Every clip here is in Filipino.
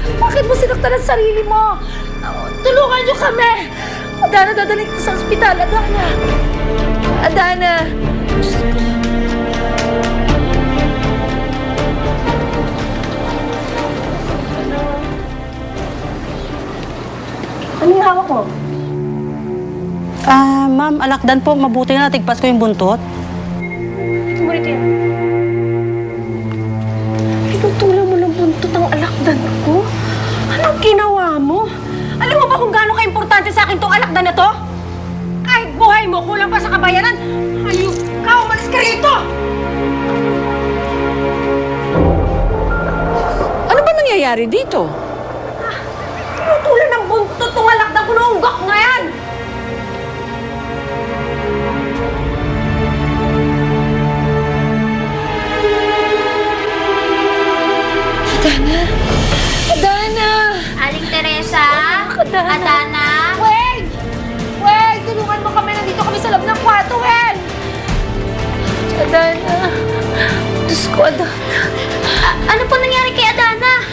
Bakit mo sinaktan ang sarili mo? Tulungan niyo kami! Adana, dadalhin kita sa ospital. Adana! Adana! Diyos ko. Ano yung hawak mo? Ma'am, alakdan po. Mabuti na natigpas ko yung buntot. Tumulito yan. Pinutulan mo ng buntot ang alakdan ko? Anong ginawa mo? Alam mo ba kung gaano ka-importante sa akin tong alakdan na to? Kahit buhay mo, kulang pa sa kabayaran, ayun ka, umalis ka rito! Ano ba nangyayari dito? Pinutulan ng buntot tong alakdan ko ng unggok na yan! Adana! Adana! Aling Teresa? Adana! Adana? Wait! Wait! Tulungan mo kami! Nandito kami sa loob ng kwarto, Wen! Adana! Diyos ko, Adana! Ano po nangyari kay Adana?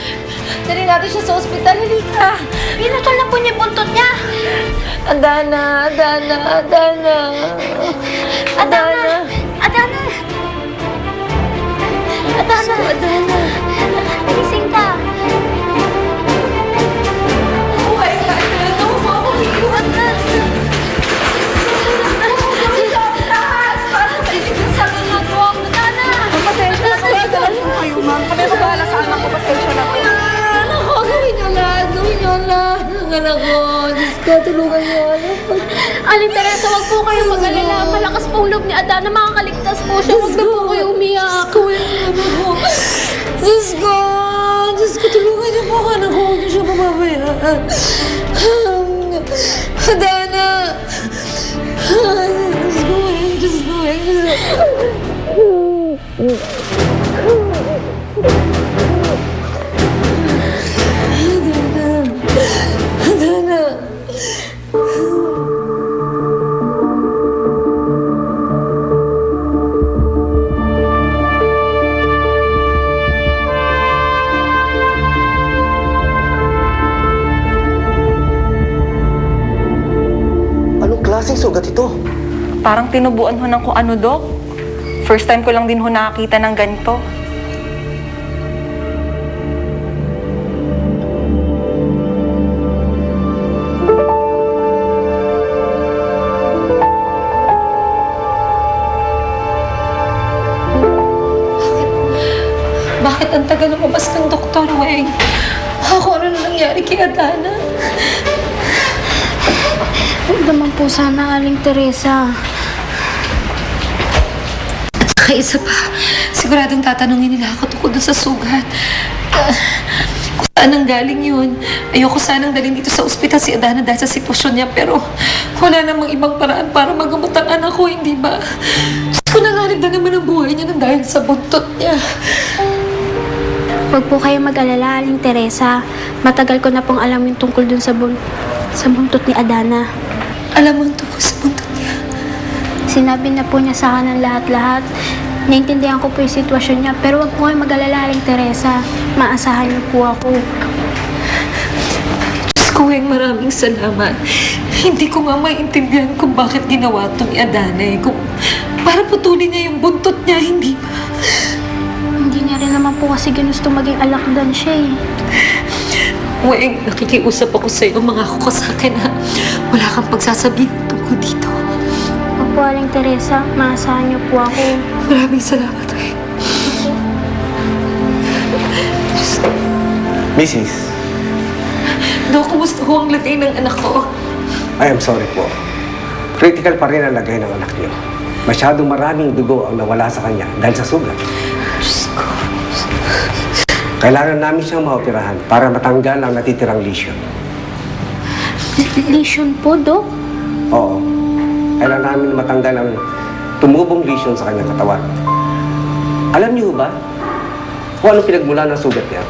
Dali natin siya sa ospital. Halika! Pinutol na po niya yung buntot niya. Adana! Adana! Adana! Adana! Adana! Adana! Adana! Nagising ka. Buhay ka, Adana! Huwag mo akong iiwan na! Gawin ka ang lahat! Para maitigil sa mga to! Adana! Pasensya na kayo, ma'am. Kami mabahala sa anak ko. Pasensya na kayo. Anak ko, gawin niyo lahat. Gawin niyo lahat. Ang anak ko. Diyos ko, tulungan niyo anak ko. Aling Teresa, wag po kayong mag-alala. Malakas po ang loob ni Adana. Makakaligtas po siya. Huwag na po kayo umiyak. Diyos ko! Diyos ko, tulungan niyo po ako. Anak ko, huwag niyo siya mababayaan. Adana! Diyos ko, Diyos ko, Adana! Anong klaseng sugat ito? Parang tinubuan ho ng kung ano, Dok. First time ko lang din ho nakakita ng ganito. Bakit ang tagal lumabas ng Doktor Weng? Ako, ano na nangyari kay Adana? Huwag naman po sana, Aling Teresa. At saka isa pa, siguradong tatanungin nila ako tungkol doon sa sugat. Kung saan ang galing yun. Ayoko sanang dalhin dito sa ospital si Adana dahil sa sitwasyon niya, pero wala namang ibang paraan para magamot ang anak ko, hindi ba? Diyos ko, nanganib na naman ang buhay niya nang dahil sa buntot niya. Huwag po kayo mag-alala, Aling Teresa. Matagal ko na pong alam yung tungkol dun sa buntot ni Adana. Alam mo ang tungkol sa buntot niya. Sinabi na po niya sa akin ang lahat-lahat. Naintindihan ko po yung sitwasyon niya. Pero huwag po kayo mag-alala, Aling Teresa. Maasahan niyo po ako. Diyos ko, Weng, maraming salamat. Hindi ko nga maintindihan kung bakit ginawa ito ni Adana eh. Kung para putulin niya yung buntot niya, hindi ba? Hindi niya rin naman po kasi ginusto maging alakdan siya eh. Weng, nakikiusap ako sa iyo. Mangako ka sa akin na wala kang pagsasabihin tungkol dito. Huwag po, Aling Teresa. Maasahan niyo po ako. Maraming salamat, Weng. Mrs., Dok, kumusta ho ang lagay ng anak ko? I am sorry po. Critical pa rin ang lagay ng anak niyo. Masyadong maraming dugo ang nawala sa kanya dahil sa sugat. Diyos ko. Kailangan namin siyang maoperahan para matanggal ang natitirang lesion. Lesion po, Dok? Oo. Kailangan namin matanggal ang tumubong lesion sa kanyang katawan. Alam niyo ba kung anong pinagmula ng sugat niya?